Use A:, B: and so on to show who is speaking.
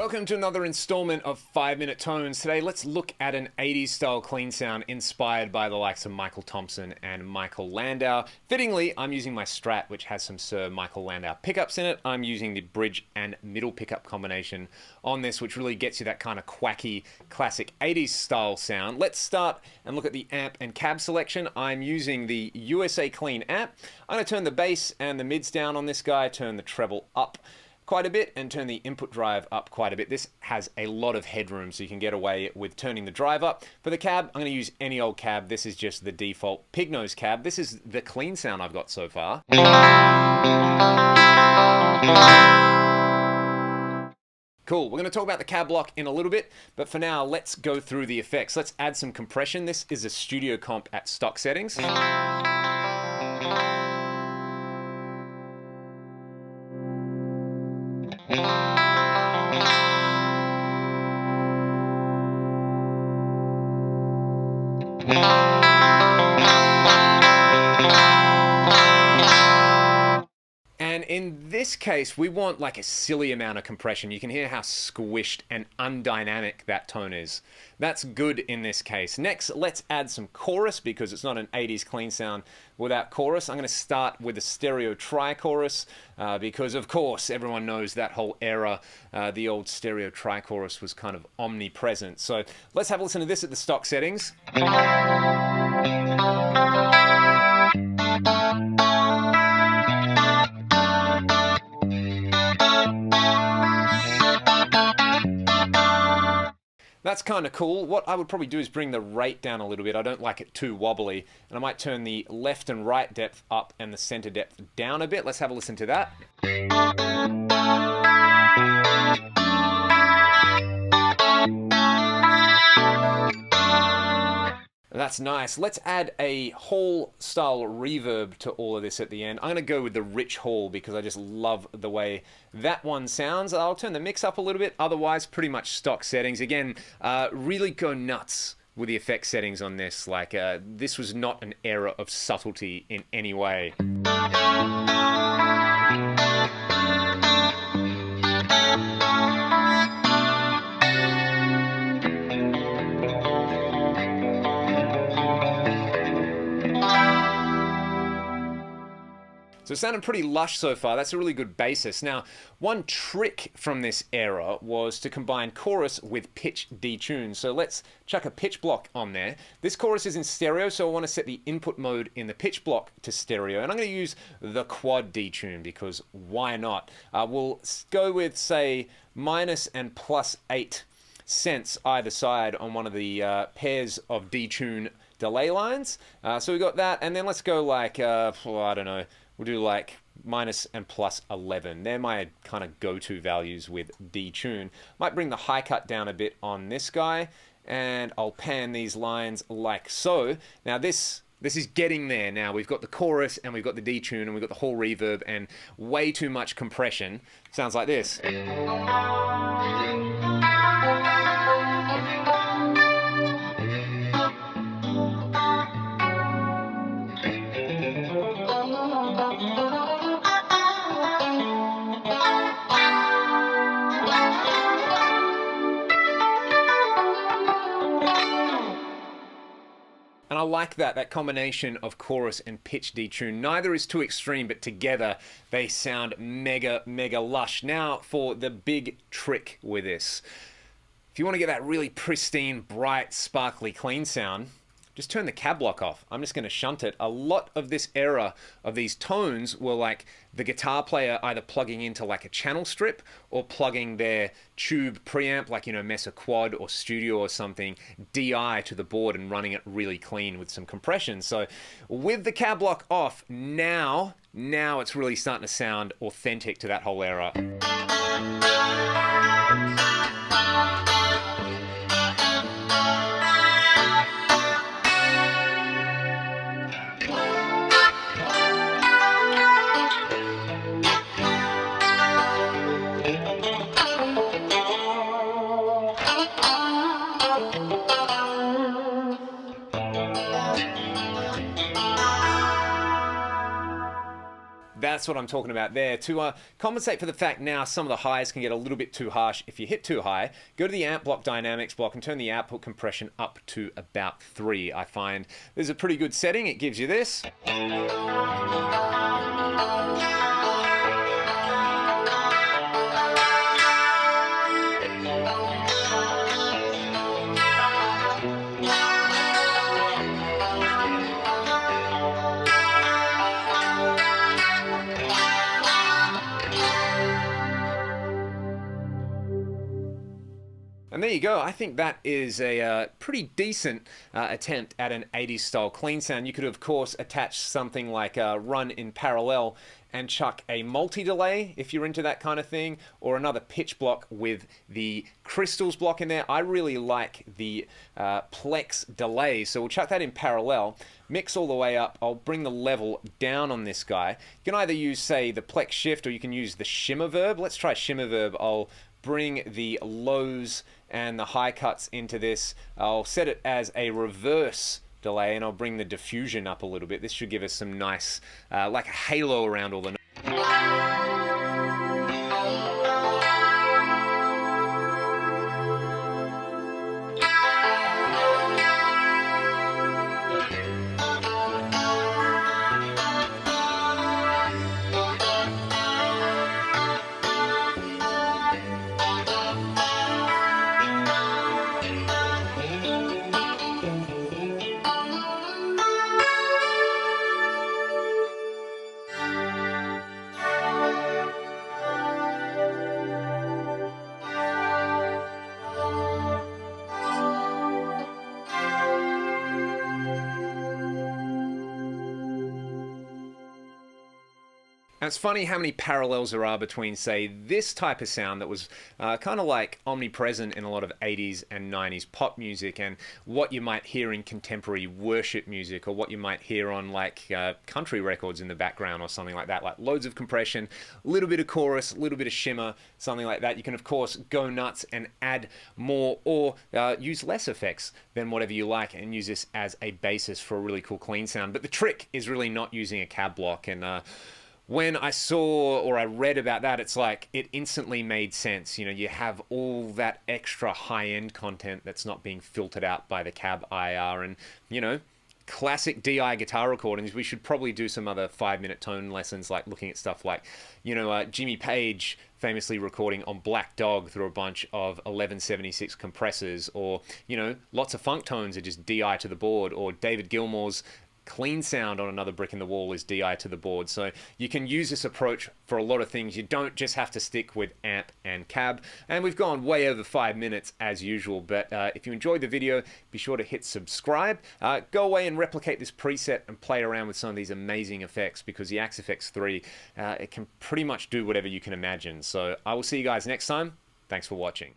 A: Welcome to another installment of 5-Minute Tones. Today, let's look at an 80s style clean sound inspired by the likes of Michael Thompson and Michael Landau. Fittingly, I'm using my Strat, which has some Sir Michael Landau pickups in it. I'm using the bridge and middle pickup combination on this, which really gets you that kind of quacky, classic 80s style sound. Let's start and look at the amp and cab selection. I'm using the USA Clean amp. I'm going to turn the bass and the mids down on this guy, turn the treble up quite a bit and turn the input drive up quite a bit. This has a lot of headroom, so you can get away with turning the drive up. For the cab, I'm going to use any old cab. This is just the default pig nose cab. This is the clean sound I've got so far. Cool, we're going to talk about the cab block in a little bit, but for now, let's go through the effects. Let's add some compression. This is a studio comp at stock settings. And in this case, we want like a silly amount of compression. You can hear how squished and undynamic that tone is. That's good in this case. Next, let's add some chorus because it's not an 80s clean sound without chorus. I'm going to start with a stereo tri-chorus because, of course, everyone knows that whole era, the old stereo tri-chorus was kind of omnipresent. So let's have a listen to this at the stock settings. That's kind of cool. What I would probably do is bring the rate down a little bit. I don't like it too wobbly. And I might turn the left and right depth up and the center depth down a bit. Let's have a listen to that. That's nice. Let's add a hall style reverb to all of this at the end. I'm going to go with the rich hall because I just love the way that one sounds. I'll turn the mix up a little bit. Otherwise, pretty much stock settings. Again, really go nuts with the effect settings on this. Like, this was not an era of subtlety in any way. So it sounded pretty lush so far. That's a really good basis. Now, one trick from this era was to combine chorus with pitch detune. So let's chuck a pitch block on there. This chorus is in stereo, so I want to set the input mode in the pitch block to stereo. And I'm going to use the quad detune because why not? We'll go with, say, minus and plus 8 cents either side on one of the pairs of detune delay lines. So we got that. And then let's go like, I don't know. We'll do like minus and plus 11. They're my kind of go-to values with detune. Might bring the high cut down a bit on this guy, and I'll pan these lines like so. Now this is getting there now. We've got the chorus, and we've got the detune, and we've got the whole reverb, and way too much compression. Sounds like this. And I like that combination of chorus and pitch detune. Neither is too extreme, but together they sound mega, mega lush. Now for the big trick with this. If you want to get that really pristine, bright, sparkly, clean sound, just turn the cab block off. I'm just going to shunt it. A lot of this era of these tones were like the guitar player either plugging into like a channel strip or plugging their tube preamp, like, you know, Mesa Quad or Studio or something, DI to the board and running it really clean with some compression. So with the cab block off, now it's really starting to sound authentic to that whole era. that's what I'm talking about there. To compensate for the fact now some of the highs can get a little bit too harsh. If you hit too high, go to the amp block dynamics block and turn the output compression up to about 3. I find this is a pretty good setting. It gives you this. And there you go. I think that is a pretty decent attempt at an 80s style clean sound. You could, of course, attach something like run in parallel and chuck a multi-delay if you're into that kind of thing, or another pitch block with the crystals block in there. I really like the Plex delay, so we'll chuck that in parallel, mix all the way up. I'll bring the level down on this guy. You can either use, say, the Plex shift, or you can use the shimmer verb. Let's try shimmer verb. I'll bring the lows and the high cuts into this. I'll set it as a reverse delay, and I'll bring the diffusion up a little bit. This should give us some nice, like a halo around all the notes. Now, it's funny how many parallels there are between, say, this type of sound that was kind of like omnipresent in a lot of 80s and 90s pop music, and what you might hear in contemporary worship music, or what you might hear on like country records in the background or something like that, like loads of compression, a little bit of chorus, a little bit of shimmer, something like that. You can, of course, go nuts and add more, or use less effects than whatever you like, and use this as a basis for a really cool clean sound. But the trick is really not using a cab block, and when I saw or I read about that, it's like it instantly made sense. You know, you have all that extra high-end content that's not being filtered out by the cab IR, and, you know, classic DI guitar recordings. We should probably do some other 5-minute tone lessons, like looking at stuff like, you know, Jimmy Page famously recording on Black Dog through a bunch of 1176 compressors, or, you know, lots of funk tones are just DI to the board, or David Gilmour's clean sound on Another Brick in the Wall is DI to the board. So you can use this approach for a lot of things. You don't just have to stick with amp and cab. And we've gone way over 5 minutes as usual, but if you enjoyed the video, be sure to hit subscribe. Go away and replicate this preset and play around with some of these amazing effects, because the Axe FX 3, it can pretty much do whatever you can imagine. So I will see you guys next time. Thanks for watching.